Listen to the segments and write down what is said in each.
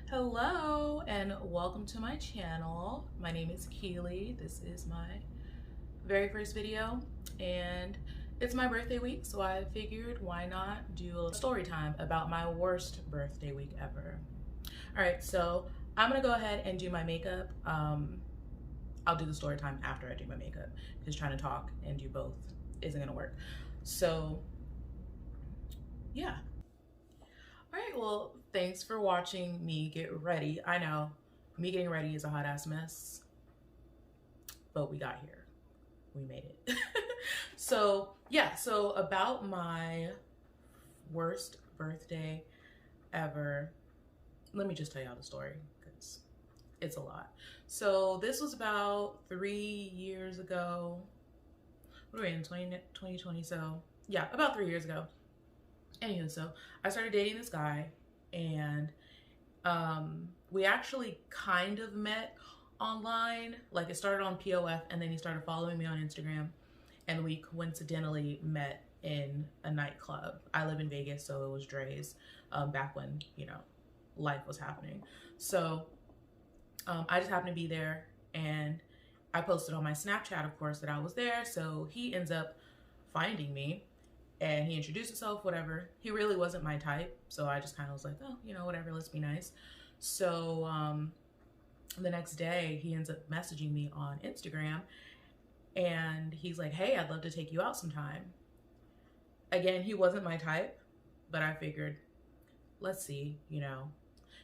Hello and welcome to my channel. My name is Keely. This is my very first video and it's my birthday week, so I figured why not do a story time about my worst birthday week ever. All right, so I'm gonna go ahead and do my makeup. I'll do the story time after I do my makeup because trying to talk and do both isn't gonna work. So yeah. All right, well, thanks for watching me get ready. I know me getting ready is a hot ass mess, but we got here. We made it. So yeah, so about my worst birthday ever, let me just tell y'all the story because it's a lot. So this was about 3 years ago. What are we in, 2020? So yeah, about 3 years ago. Anyway, so I started dating this guy and we actually kind of met online. Like it started on POF and then he started following me on Instagram and we coincidentally met in a nightclub. I live in Vegas, so it was Dre's back when, you know, life was happening. So I just happened to be there and I posted on my Snapchat, of course, that I was there. So he ends up finding me and he introduced himself, whatever. He really wasn't my type, so I just kind of was like, oh, you know, whatever, let's be nice. So the next day, he ends up messaging me on Instagram, and he's like, hey, I'd love to take you out sometime. Again, he wasn't my type, but I figured, let's see, you know,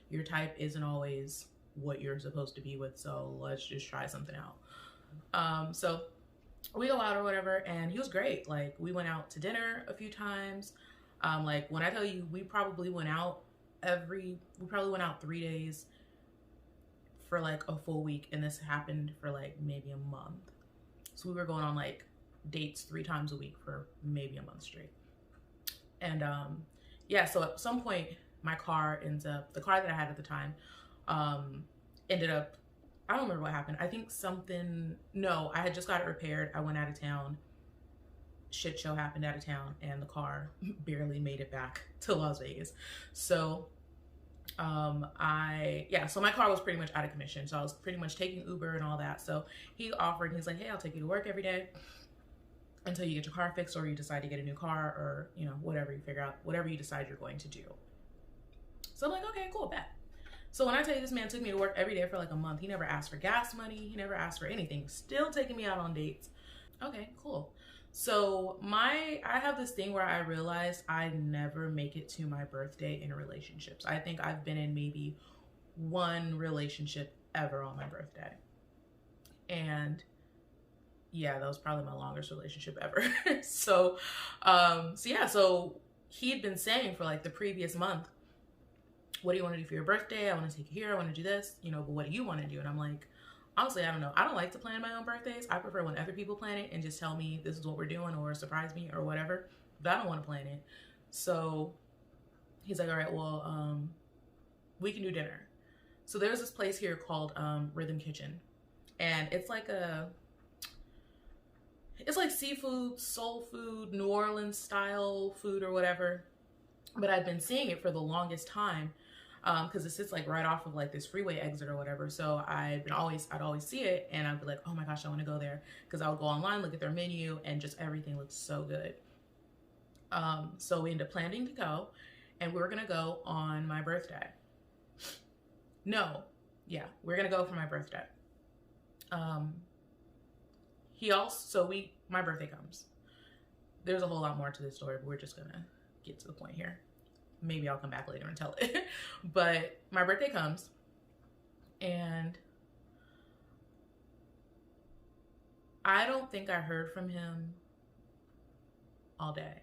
your type isn't always what you're supposed to be with, so let's just try something out. So we go out or whatever, and he was great. Like, we went out to dinner a few times. Like, when I tell you, we probably went out 3 days for like a full week, and this happened for like maybe a month. So we were going on like dates 3 times a week for maybe a month straight. And yeah, so at some point my car the car that I had at the time ended up, I don't remember what happened. I think I had just got it repaired. I went out of town. Shit show happened out of town and the car barely made it back to Las Vegas. So so my car was pretty much out of commission. So I was pretty much taking Uber and all that. So he's like, hey, I'll take you to work every day until you get your car fixed or you decide to get a new car or, you know, whatever you decide you're going to do. So I'm like, okay, cool, bet. So when I tell you this man took me to work every day for like a month, he never asked for gas money. He never asked for anything. Still taking me out on dates. Okay, cool. So I have this thing where I realize I never make it to my birthday in relationships. I think I've been in maybe 1 relationship ever on my birthday. And yeah, that was probably my longest relationship ever. So he'd been saying for like the previous month, what do you want to do for your birthday? I want to take you here. I want to do this, you know, but what do you want to do? And I'm like, honestly, I don't know. I don't like to plan my own birthdays. I prefer when other people plan it and just tell me this is what we're doing or surprise me or whatever. But I don't want to plan it. So he's like, all right, well, we can do dinner. So there's this place here called Rhythm Kitchen. And it's like seafood, soul food, New Orleans style food or whatever. But I've been seeing it for the longest time. Because it sits like right off of like this freeway exit or whatever. So I'd always see it and I'd be like, oh my gosh, I want to go there. Because I would go online, look at their menu, and just everything looks so good. So we ended up planning to go, and we were gonna go on my birthday. We're gonna go for my birthday. My birthday comes. There's a whole lot more to this story, but we're just gonna get to the point here. Maybe I'll come back later and tell it. But my birthday comes and I don't think I heard from him all day.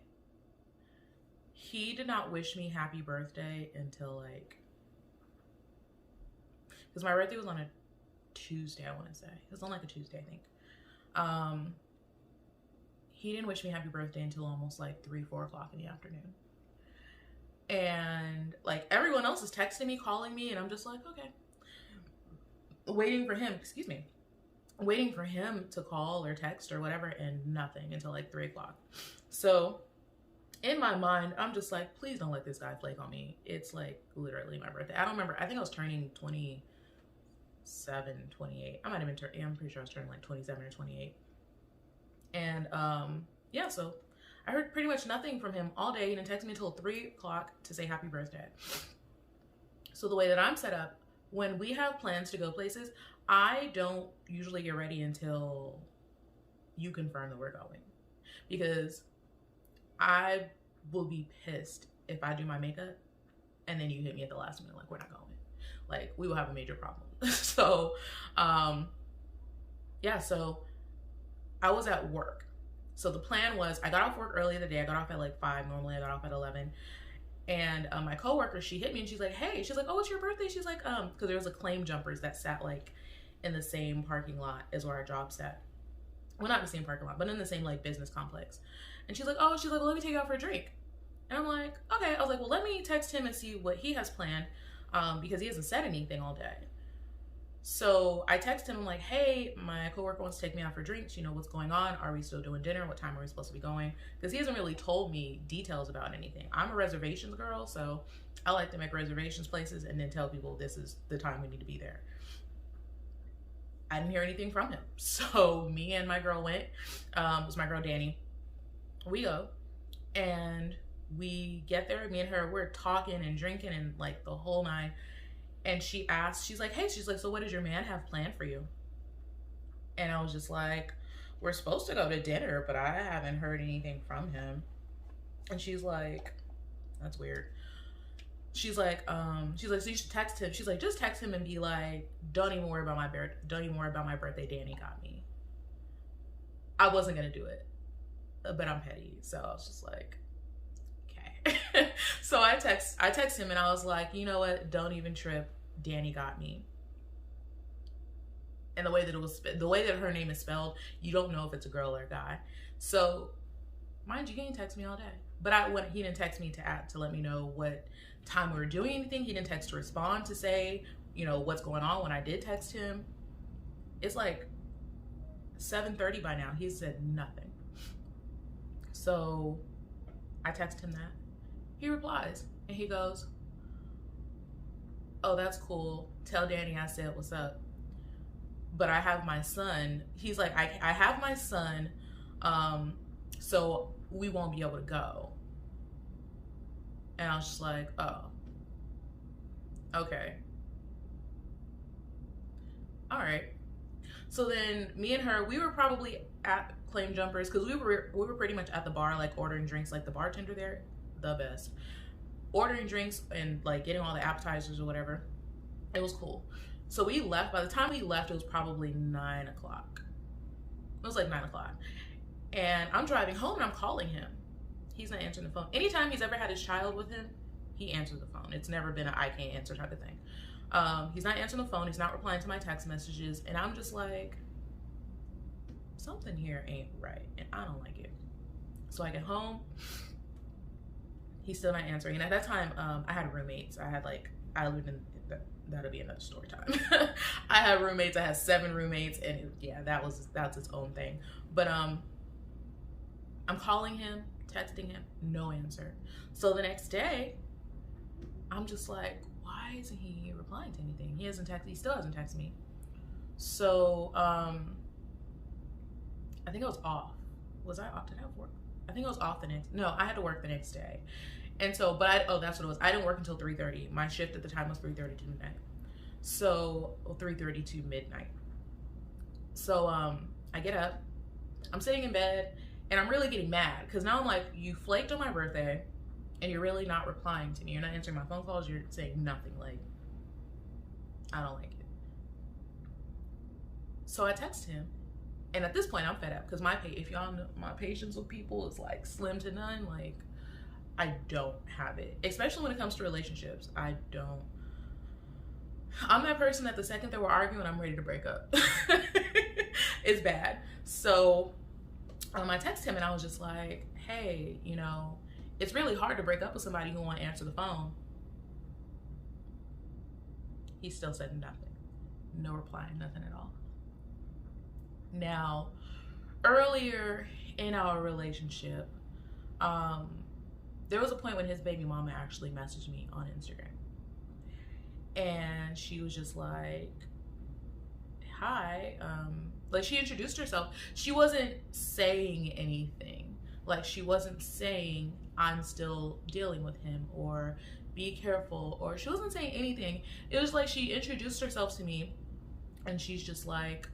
He did not wish me happy birthday until like, because my birthday was on a Tuesday, I want to say. It was on like a Tuesday, I think. He didn't wish me happy birthday until almost like 3-4 o'clock in the afternoon. And like everyone else is texting me, calling me, and I'm just like, okay. Waiting for him to call or text or whatever, and nothing until like 3 o'clock. So in my mind, I'm just like, please don't let this guy flake on me. It's like literally my birthday. I don't remember. I think I was turning 27, 28. I might have been turning, I'm pretty sure I was turning like 27 or 28. And yeah, so I heard pretty much nothing from him all day. He didn't text me until 3 o'clock to say happy birthday. So the way that I'm set up, when we have plans to go places, I don't usually get ready until you confirm that we're going. Because I will be pissed if I do my makeup and then you hit me at the last minute like, we're not going. Like, we will have a major problem. So, yeah, so I was at work. So the plan was, I got off work early in the day. I got off at like 5. Normally I got off at 11. And my coworker, she hit me and she's like, hey, she's like, oh, it's your birthday. She's like, because there was a Claim Jumpers that sat like in the same parking lot as where our job sat. Well, not in the same parking lot, but in the same like business complex. And she's like, oh, she's like, well, let me take you out for a drink. And I'm like, okay. I was like, well, let me text him and see what he has planned, because he hasn't said anything all day. So I text him, I'm like, hey, my coworker wants to take me out for drinks. You know, what's going on? Are we still doing dinner? What time are we supposed to be going? Because he hasn't really told me details about anything. I'm a reservations girl, so I like to make reservations places and then tell people this is the time we need to be there. I didn't hear anything from him. So me and my girl went, it was my girl Danny. We go and we get there, me and her, we're talking and drinking and like the whole nine. And she asked, she's like, hey, she's like, so what does your man have planned for you? And I was just like, we're supposed to go to dinner, but I haven't heard anything from him. And she's like, that's weird. She's like, so you should text him. She's like, just text him and be like, don't even worry about my birthday. Danny got me. I wasn't gonna do it, but I'm petty, so I was just like, okay. So I text him and I was like, you know what? Don't even trip. Danny got me. And the way that her name is spelled, you don't know if it's a girl or a guy. So, mind you, he didn't text me all day. But he didn't text me to let me know what time we were doing anything. He didn't text to respond to say, you know, what's going on when I did text him. It's like 7:30 by now. He said nothing. So I text him that. He replies and he goes, oh, that's cool. Tell Danny I said what's up. But I have my son. He's like, I have my son, so we won't be able to go. And I was just like, oh, okay. All right. So then me and her, we were probably at Claim Jumpers because we were pretty much at the bar, like ordering drinks, like the bartender there, the best. Ordering drinks and like getting all the appetizers or whatever. It was cool. So we left. By the time we left, it was probably 9 o'clock. It was like 9 o'clock. And I'm driving home and I'm calling him. He's not answering the phone. Anytime he's ever had his child with him, he answers the phone. It's never been an I can't answer type of thing. He's not answering the phone. He's not replying to my text messages. And I'm just like, something here ain't right. And I don't like it. So I get home. He's still not answering. And at that time, I had roommates. I lived in, that'll be another story time. I had roommates. I had 7 roommates. And yeah, that's its own thing. But I'm calling him, texting him, no answer. So the next day, I'm just like, why isn't he replying to anything? He still hasn't texted me. So I think I was off. Was I off? Did I have work? I think I was off no, I had to work the next day. And so, that's what it was. I didn't work until 3:30. My shift at the time was 3:30 to midnight. So 3:30 to midnight. So I get up, I'm sitting in bed, and I'm really getting mad because now I'm like, you flaked on my birthday and you're really not replying to me. You're not answering my phone calls. You're saying nothing. Like, I don't like it. So I text him. And at this point, I'm fed up because if y'all know, my patience with people is like slim to none. Like, I don't have it, especially when it comes to relationships. I don't. I'm that person that the second that we're arguing, I'm ready to break up. It's bad. So I text him and I was just like, hey, you know, it's really hard to break up with somebody who won't answer the phone. He still said nothing. No reply, nothing at all. Now, earlier in our relationship, there was a point when his baby mama actually messaged me on Instagram. And she was just like, hi, like she introduced herself. She wasn't saying anything. Like she wasn't saying I'm still dealing with him or be careful, or she wasn't saying anything. It was like she introduced herself to me and she's just like,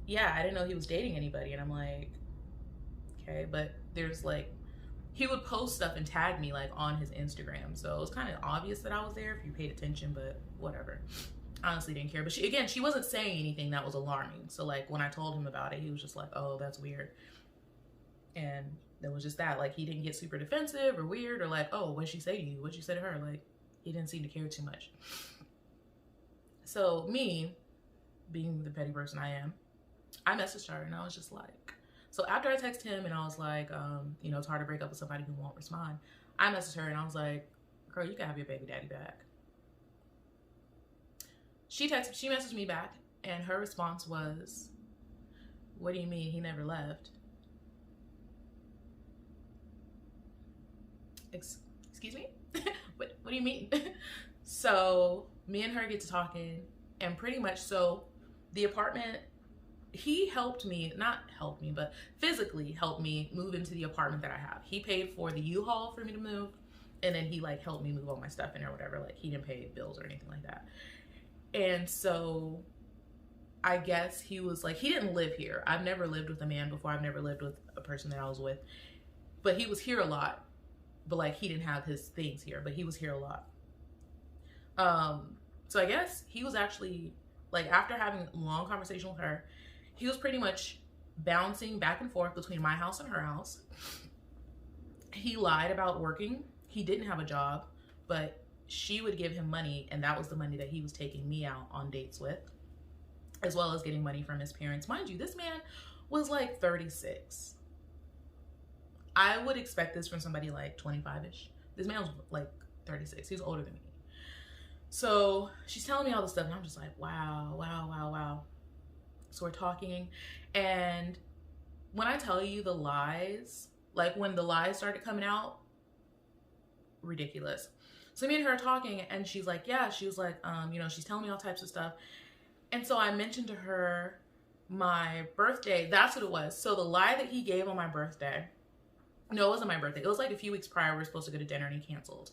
yeah, I didn't know he was dating anybody. And I'm like, okay, but there's like, he would post stuff and tag me like on his Instagram. So it was kind of obvious that I was there if you paid attention, but whatever. Honestly didn't care. But she wasn't saying anything that was alarming. So like when I told him about it, he was just like, oh, that's weird. And it was just that, like, he didn't get super defensive or weird or like, oh, what'd she say to you? What'd you say to her? Like, he didn't seem to care too much. So me, being the petty person I am, I messaged her and I was just like, so after I texted him and I was like, you know, it's hard to break up with somebody who won't respond. I messaged her and I was like, girl, you can have your baby daddy back. She messaged me back and her response was, what do you mean he never left? Excuse me? What do you mean? So me and her get to talking, and pretty much, so the apartment, he helped me, not helped me, but physically helped me move into the apartment that I have. He paid for the U-Haul for me to move, and then he like helped me move all my stuff in or whatever. Like he didn't pay bills or anything like that. And so I guess he was like, he didn't live here. I've never lived with a man before. I've never lived with a person that I was with, but he was here a lot. But like he didn't have his things here, but he was here a lot. So I guess he was actually like, after having a long conversation with her, he was pretty much bouncing back and forth between my house and her house. He lied about working. He didn't have a job, but she would give him money, and that was the money that he was taking me out on dates with, as well as getting money from his parents. Mind you, this man was like 36. I would expect this from somebody like 25-ish. This man was like 36. He was older than me. So she's telling me all this stuff, and I'm just like, wow, wow, wow, wow. So we're talking, and when I tell you the lies, like when the lies started coming out, ridiculous. So me and her are talking, and she's like, yeah, she was like, you know, she's telling me all types of stuff. And so I mentioned to her my birthday. That's what it was. So the lie that he gave on my birthday, no, it wasn't my birthday. It was like a few weeks prior. We were supposed to go to dinner and he canceled.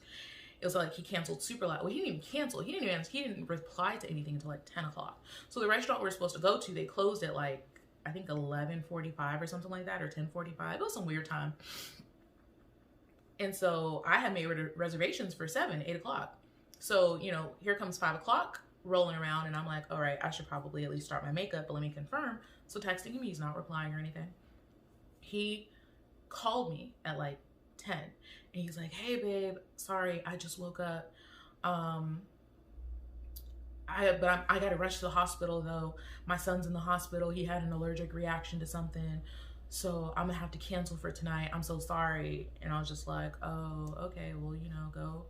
It was like he canceled super late. Well, he didn't even cancel. He didn't reply to anything until like 10 o'clock. So the restaurant we were supposed to go to, they closed at like, I think 11:45 or something like that, or 10:45. It was some weird time. And so I had made reservations for 8 o'clock. So, you know, here comes 5 o'clock rolling around, and I'm like, all right, I should probably at least start my makeup, but let me confirm. So texting him, he's not replying or anything. He called me at like 10, and he's like, hey babe, sorry, I just woke up. I gotta rush to the hospital though. My son's in the hospital. He had an allergic reaction to something, so I'm gonna have to cancel for tonight. I'm so sorry. And I was just like, oh, okay, well, you know, go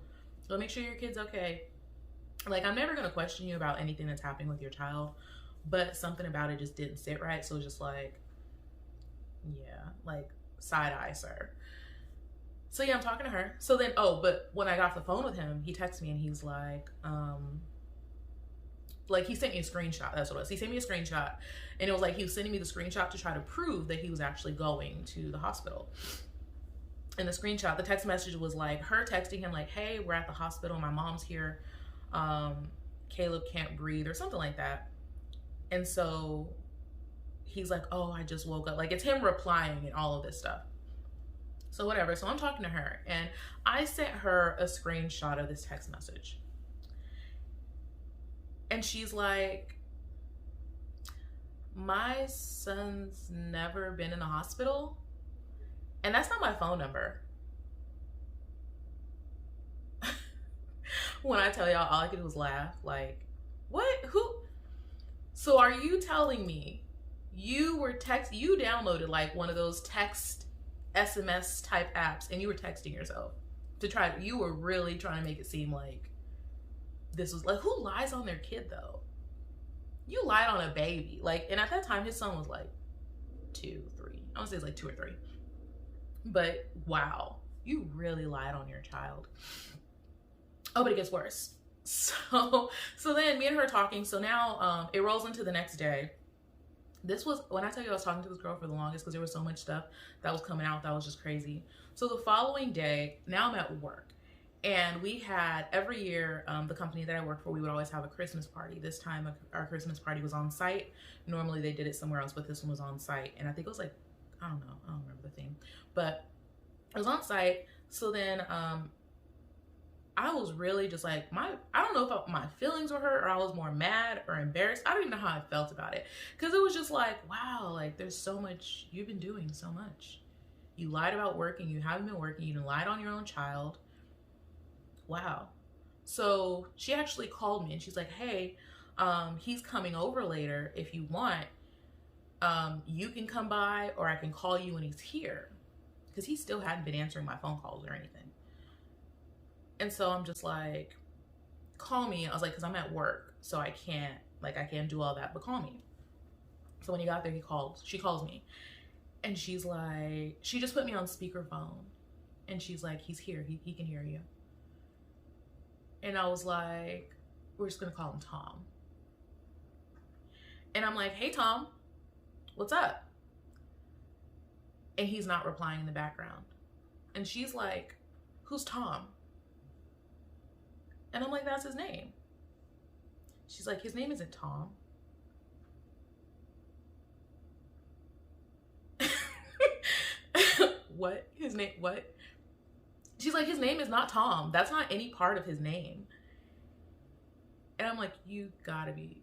make sure your kid's okay. Like, I'm never gonna question you about anything that's happening with your child, but something about it just didn't sit right. So it was just like, yeah, like, side eye, sir. So yeah, I'm talking to her. So then, oh, but when I got off the phone with him, he texted me and he's like he sent me a screenshot. That's what it was. He sent me a screenshot, and it was like he was sending me the screenshot to try to prove that he was actually going to the hospital. And the screenshot, the text message was like her texting him like, hey, we're at the hospital. My mom's here. Caleb can't breathe or something like that. And so he's like, oh, I just woke up. Like, it's him replying and all of this stuff. So whatever. So I'm talking to her, and I sent her a screenshot of this text message. And she's like, my son's never been in the hospital. And that's not my phone number. When I tell y'all, all I could do was laugh. Like, what? Who? So are you telling me you downloaded like one of those text SMS type apps, and you were texting yourself you were really trying to make it seem like this was like, who lies on their kid though? You lied on a baby. Like, and at that time his son was like 2, 3. I want to say it's like 2 or 3. But wow, You really lied on your child. Oh, but it gets worse. So then me and her talking. So now it rolls into the next day. This was, when I tell you I was talking to this girl for the longest, because there was so much stuff that was coming out that was just crazy. So the following day, now I'm at work. And we had, every year, the company that I work for, we would always have a Christmas party. This time, our Christmas party was on site. Normally, they did it somewhere else, but this one was on site. And I think it was like, I don't know, I don't remember the theme. But it was on site. So then I was really just like, I don't know if my feelings were hurt or I was more mad or embarrassed. I don't even know how I felt about it. Because it was just like, wow, like there's so much, you've been doing so much. You lied about working, you haven't been working, you lied on your own child. Wow. So she actually called me and she's like, hey, he's coming over later. If you want, you can come by or I can call you when he's here. Because he still hadn't been answering my phone calls or anything. And so I'm just like, call me. I was like, because I'm at work, so I can't do all that, but call me. So when he got there, she calls me. And she's like, she just put me on speakerphone. And she's like, he's here, he can hear you. And I was like, we're just gonna call him Tom. And I'm like, hey Tom, what's up? And he's not replying in the background. And she's like, who's Tom? And I'm like, that's his name. She's like, his name isn't Tom. What? His name, what? She's like, his name is not Tom. That's not any part of his name. And I'm like, you gotta be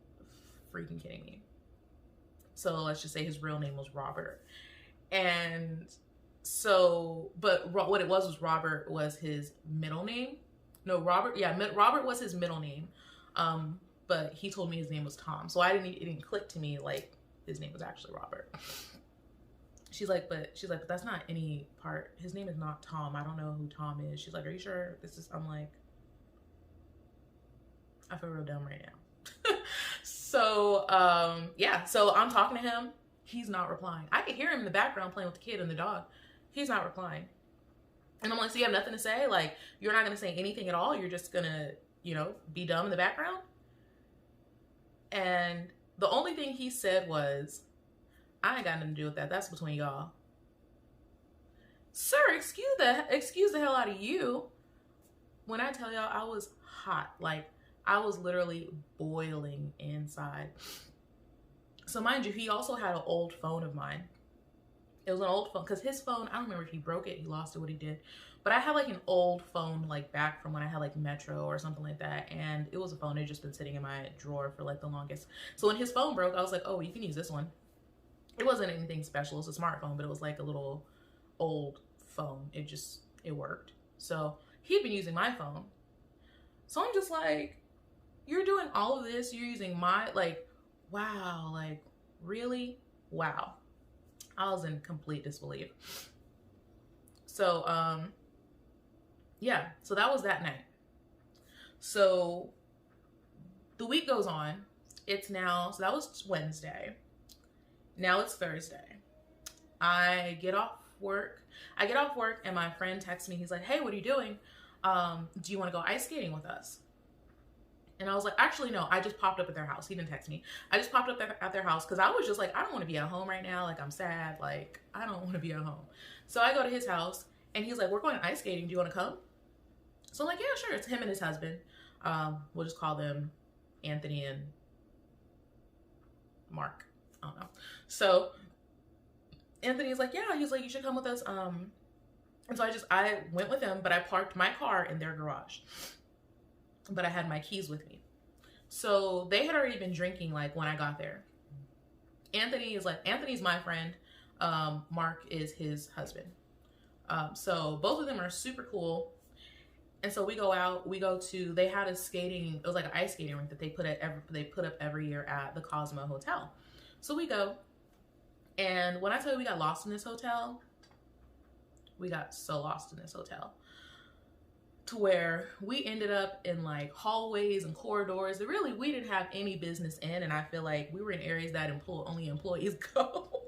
freaking kidding me. So let's just say his real name was Robert. And so, but what it was Robert was his middle name. No, Robert, yeah, Robert was his middle name. But he told me his name was Tom. So it didn't click to me like his name was actually Robert. She's like, but that's not any part. His name is not Tom. I don't know who Tom is. She's like, are you sure this is, I'm like, I feel real dumb right now. So, yeah, so I'm talking to him. He's not replying. I could hear him in the background playing with the kid and the dog. He's not replying. And I'm like, so you have nothing to say? Like, you're not going to say anything at all? You're just going to, you know, be dumb in the background? And the only thing he said was, I ain't got nothing to do with that. That's between y'all. Sir, excuse the hell out of you. When I tell y'all, I was hot. Like, I was literally boiling inside. So mind you, he also had an old phone of mine. It was an old phone, because his phone, I don't remember if he broke it, he lost it, what he did. But I had like an old phone, like back from when I had like Metro or something like that. And it was a phone that had just been sitting in my drawer for like the longest. So when his phone broke, I was like, oh, you can use this one. It wasn't anything special. It was a smartphone, but it was like a little old phone. It worked. So he'd been using my phone. So I'm just like, you're doing all of this. You're using my, like, wow, like, really? Wow. I was in complete disbelief. So, yeah, so that was that night. So the week goes on. It's now, so that was Wednesday. Now it's Thursday. I get off work and my friend texts me. He's like, hey, what are you doing? Do you want to go ice skating with us? And I was like, actually, no, I just popped up at their house. He didn't text me. I just popped up at their house because I was just like, I don't want to be at home right now. Like, I'm sad. Like, I don't want to be at home. So I go to his house and he's like, we're going ice skating. Do you want to come? So I'm like, yeah, sure. It's him and his husband. We'll just call them Anthony and Mark. I don't know. So Anthony's like, yeah, he's like, you should come with us. And so I went with him, but I parked my car in their garage. But I had my keys with me. So they had already been drinking like when I got there. Anthony's my friend. Mark is his husband. So both of them are super cool. And so we go out, they had a skating, it was like an ice skating rink that they put up every year at the Cosmo Hotel. So we go, and when I tell you we got lost in this hotel, we got so lost in this hotel to where we ended up in like hallways and corridors that really we didn't have any business in. And I feel like we were in areas that only employees go.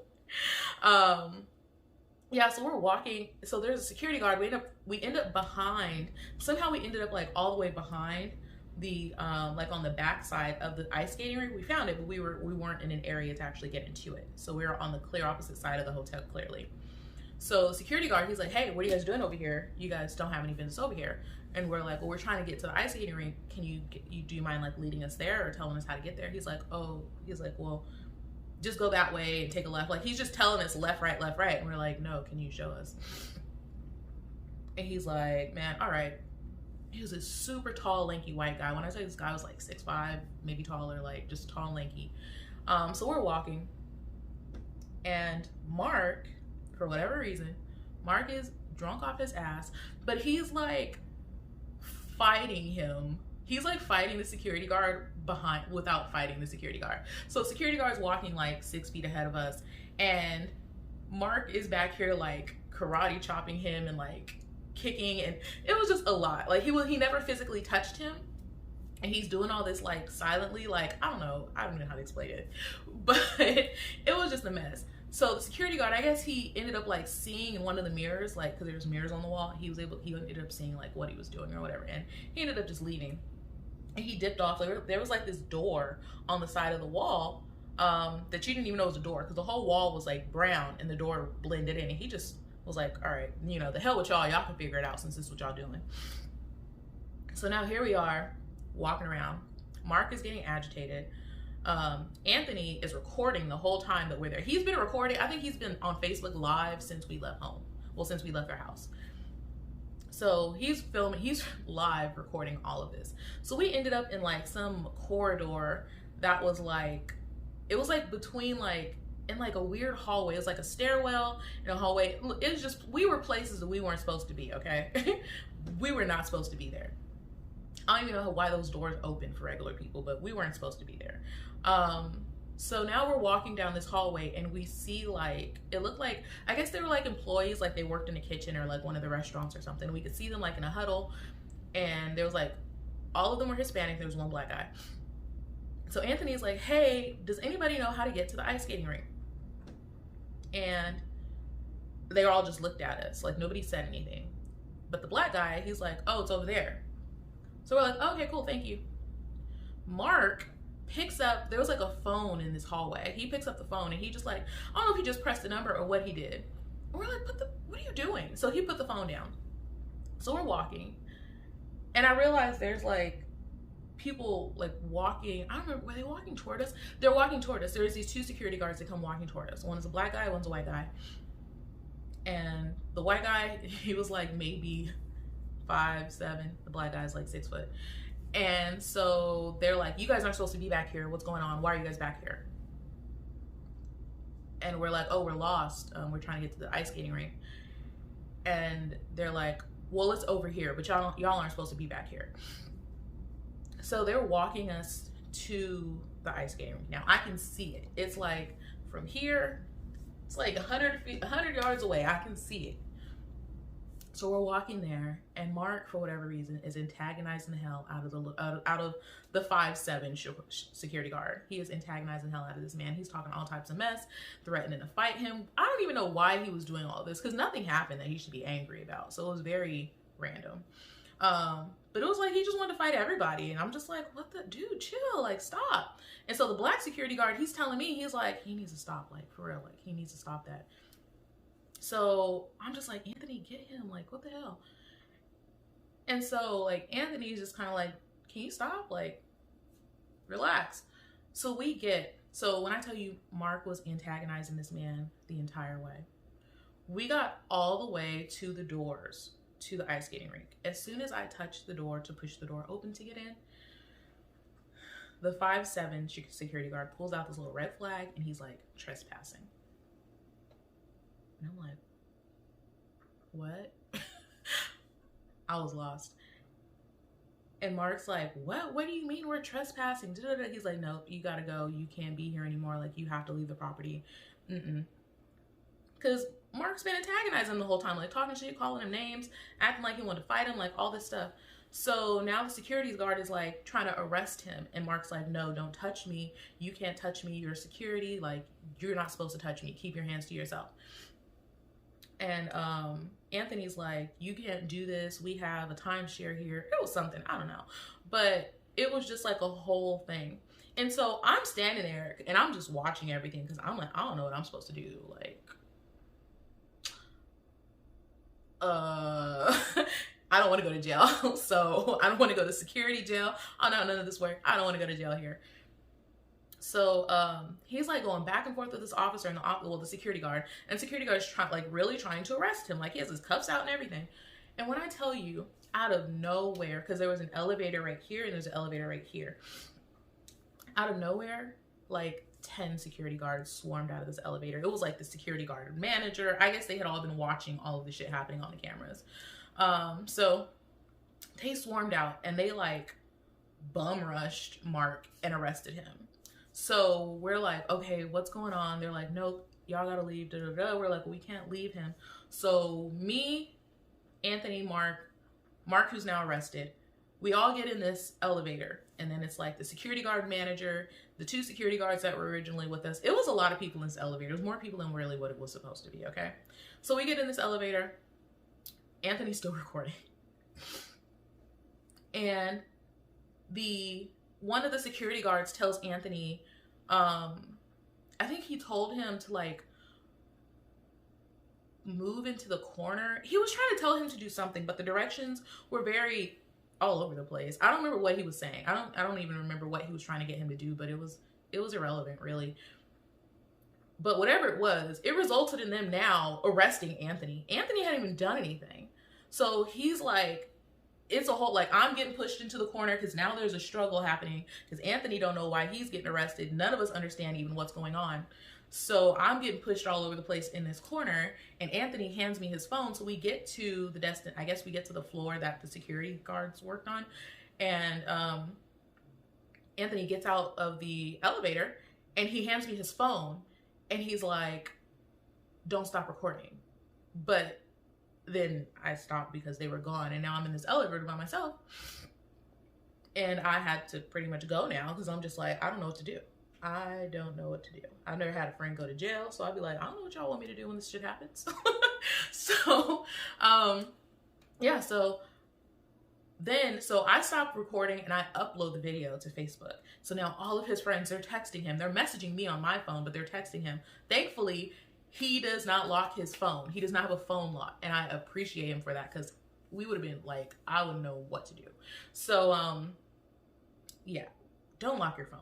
Yeah, so we're walking. So there's a security guard. We end up behind. Somehow we ended up like all the way behind the like on the back side of the ice skating rink. We found it, but we weren't in an area to actually get into it. So we were on the clear opposite side of the hotel, clearly. So security guard, he's like, "Hey, what are you guys doing over here? You guys don't have any business over here." And we're like, "Well, we're trying to get to the ice skating rink. Can you do you mind like leading us there or telling us how to get there?" He's like, "Well, just go that way and take a left." Like he's just telling us left, right, and we're like, "No, can you show us?" And he's like, "Man, all right." He was a super tall, lanky white guy. When I say this guy was like 6'5", maybe taller, like just tall and lanky. So we're walking, and Mark, for whatever reason, Mark is drunk off his ass, but he's like fighting him. He's like fighting the security guard behind without fighting the security guard. So security guard's walking like 6 feet ahead of us, and Mark is back here like karate chopping him and like kicking, and it was just a lot. Like he never physically touched him, and he's doing all this like silently, like I don't know how to explain it, but it was just a mess. So the security guard, I guess he ended up like seeing in one of the mirrors, like because there's mirrors on the wall, he ended up seeing like what he was doing or whatever, and he ended up just leaving. And he dipped off. There was like this door on the side of the wall that you didn't even know was a door, because the whole wall was like brown and the door blended in, and he just was like, "All right, you know, the hell with y'all can figure it out since this is what y'all doing." So now here we are walking around. Mark is getting agitated. Anthony is recording the whole time that we're there. He's been recording. I think he's been on Facebook Live since we left home. Well, since we left our house. So he's filming, he's live recording all of this. So we ended up in like some corridor that was like, it was like between like, in like a weird hallway. It was like a stairwell and a hallway. It was just, we were places that we weren't supposed to be, okay? We were not supposed to be there. I don't even know why those doors open for regular people, but we weren't supposed to be there. So now we're walking down this hallway, and we see like, it looked like, I guess they were like employees, like they worked in the kitchen or like one of the restaurants or something. We could see them like in a huddle, and there was like, all of them were Hispanic. There was one black guy. So Anthony's like, "Hey, does anybody know how to get to the ice skating rink?" And they all just looked at us, like nobody said anything. But the black guy, he's like, "Oh, it's over there." So we're like, "Okay, cool, thank you." Mark picks up, there was like a phone in this hallway. He picks up the phone, and he just like, I don't know if he just pressed the number or what he did. And we're like, what are you doing? So he put the phone down. So we're walking, and I realized there's like people like walking. I don't remember, were they walking toward us? They're walking toward us. There's these two security guards that come walking toward us. One is a black guy, one's a white guy. And the white guy, he was like maybe 5'7". The black guy's like 6 foot. And so they're like, "You guys aren't supposed to be back here. What's going on? Why are you guys back here?" And we're like, "Oh, we're lost. We're trying to get to the ice skating rink." And they're like, "Well, it's over here, but y'all aren't supposed to be back here." So they're walking us to the ice skating rink. Now I can see it. It's like from here, it's like 100 yards away. I can see it. So we're walking there, and Mark, for whatever reason, is antagonizing the hell out of the 5'7" security guard. He is antagonizing the hell out of this man. He's talking all types of mess, threatening to fight him. I don't even know why he was doing all this, because nothing happened that he should be angry about. So it was very random. But it was like he just wanted to fight everybody, and I'm just like, "What the dude? Chill, like stop." And so the black security guard, he's telling me, he's like, he needs to stop, like for real, like he needs to stop that. So I'm just like, "Anthony, get him, like what the hell?" And so like Anthony's just kind of like, "Can you stop? Like relax." So when I tell you Mark was antagonizing this man the entire way, we got all the way to the doors to the ice skating rink. As soon as I touched the door to push the door open to get in, the 5'7" security guard pulls out this little red flag, and he's like, "Trespassing." And I'm like, "What?" I was lost. And Mark's like, What do you mean we're trespassing? He's like, "Nope, you gotta go. You can't be here anymore. Like, you have to leave the property." Because Mark's been antagonizing him the whole time, like talking shit, calling him names, acting like he wanted to fight him, like all this stuff. So now the security guard is like trying to arrest him, and Mark's like, "No, don't touch me. You can't touch me. You're security. Like, you're not supposed to touch me. Keep your hands to yourself." And Anthony's like, you can't do this. We have a timeshare here. It was something, I don't know. But it was just like a whole thing. And so I'm standing there and I'm just watching everything because I'm like, I don't know what I'm supposed to do. Like, I don't want to go to jail. So I don't want to go to security jail. Oh no, none of this work. I don't want to go to jail here. So he's like going back and forth with this officer and the security guard, and security guard is really trying to arrest him. Like, he has his cuffs out and everything. And when I tell you, out of nowhere, because there was an elevator right here and there's an elevator right here, out of nowhere, like 10 security guards swarmed out of this elevator. It was like the security guard manager. I guess they had all been watching all of the shit happening on the cameras. So they swarmed out and they like bum rushed Mark and arrested him. So we're like, okay, what's going on? They're like, nope, y'all gotta leave. Da, da, da. We're like, well, we can't leave him. So me, Anthony, Mark who's now arrested, we all get in this elevator, and then it's like the security guard manager, the 2 security guards that were originally with us. It was a lot of people in this elevator. It was more people than really what it was supposed to be, okay? So we get in this elevator. Anthony's still recording. And one of the security guards tells Anthony, I think he told him to like move into the corner. He was trying to tell him to do something, but the directions were very all over the place. I don't remember what he was saying. I don't even remember what he was trying to get him to do, but it was irrelevant, really. But whatever it was, it resulted in them now arresting Anthony. Anthony hadn't even done anything. So he's like, it's a whole, like, I'm getting pushed into the corner because now there's a struggle happening because Anthony don't know why he's getting arrested. None of us understand even what's going on. So I'm getting pushed all over the place in this corner, and Anthony hands me his phone. So we get to I guess we get to the floor that the security guards worked on. And Anthony gets out of the elevator and he hands me his phone and he's like, don't stop recording. But then I stopped because they were gone, and now I'm in this elevator by myself. And I had to pretty much go now because I'm just like, I don't know what to do. I don't know what to do. I've never had a friend go to jail, so I'd be like, I don't know what y'all want me to do when this shit happens. So, yeah, so I stopped recording and I upload the video to Facebook. So now all of his friends, they're texting him. They're messaging me on my phone, but they're texting him. Thankfully, he does not lock his phone. He does not have a phone lock. And I appreciate him for that because we would have been like, I wouldn't know what to do. So, yeah, don't lock your phone.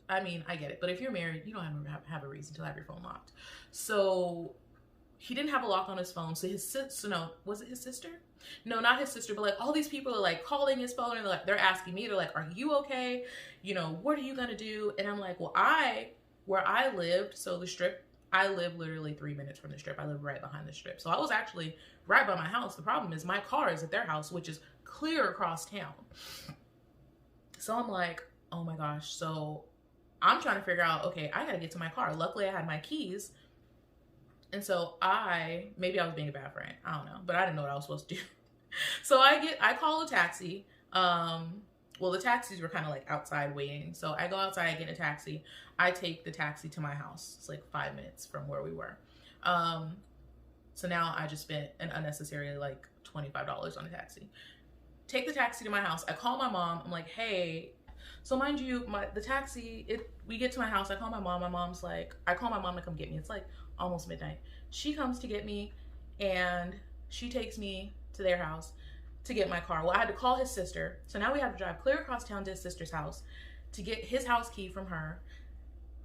I mean, I get it. But if you're married, you don't have a reason to have your phone locked. So he didn't have a lock on his phone. So his sister, no, was it his sister? No, not his sister, but like all these people are like calling his phone and they're asking me, they're like, are you okay? You know, what are you going to do? And I'm like, well, where I lived, so the Strip, I live literally 3 minutes from the Strip. I live right behind the Strip. So I was actually right by my house. The problem is my car is at their house, which is clear across town. So I'm like, oh my gosh. So I'm trying to figure out, okay, I got to get to my car. Luckily I had my keys. And so maybe I was being a bad friend. I don't know, but I didn't know what I was supposed to do. So I call a taxi. Well, the taxis were kind of like outside waiting. So I go outside, I get a taxi. I take the taxi to my house. It's like 5 minutes from where we were. So now I just spent an unnecessary like $25 on a taxi. Take the taxi to my house. I call my mom. I'm like, hey, so mind you, the taxi, we get to my house. I call my mom. My mom's like, I call my mom to come get me. It's like almost midnight. She comes to get me and she takes me to their house to get my car. Well, I had to call his sister. So now we have to drive clear across town to his sister's house to get his house key from her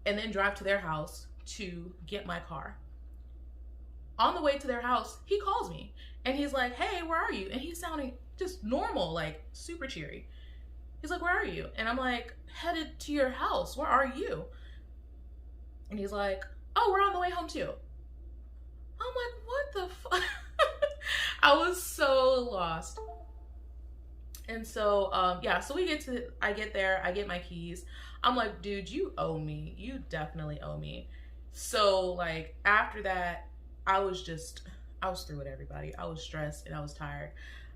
and then drive to their house to get my car. On the way to their house, he calls me and he's like, hey, where are you? And he's sounding just normal, like super cheery. He's like, where are you? And I'm like, headed to your house. Where are you? And he's like, oh, we're on the way home too. I'm like, what the fuck? I was so lost. And so, yeah, so I get there, I get my keys. I'm like, dude, you owe me. You definitely owe me. So like after that, I was through with everybody. I was stressed and I was tired.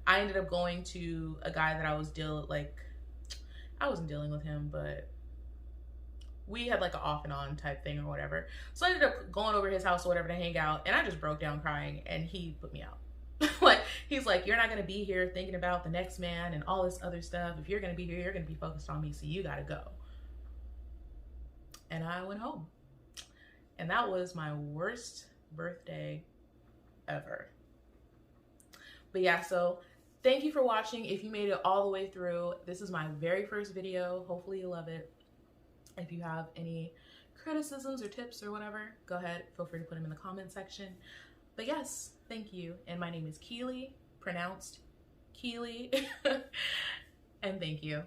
I ended up going to a guy that I wasn't dealing with him, but we had like an off and on type thing or whatever. So I ended up going over his house or whatever to hang out, and I just broke down crying, and he put me out. Like, he's like, you're not gonna be here thinking about the next man and all this other stuff. If you're gonna be here, you're gonna be focused on me, so you gotta go. And I went home. And that was my worst birthday ever. But yeah, so thank you for watching. If you made it all the way through, this is my very first video. Hopefully you love it. If you have any criticisms or tips or whatever, go ahead, feel free to put them in the comment section. But yes, thank you. And my name is Keely, pronounced Keely. And thank you.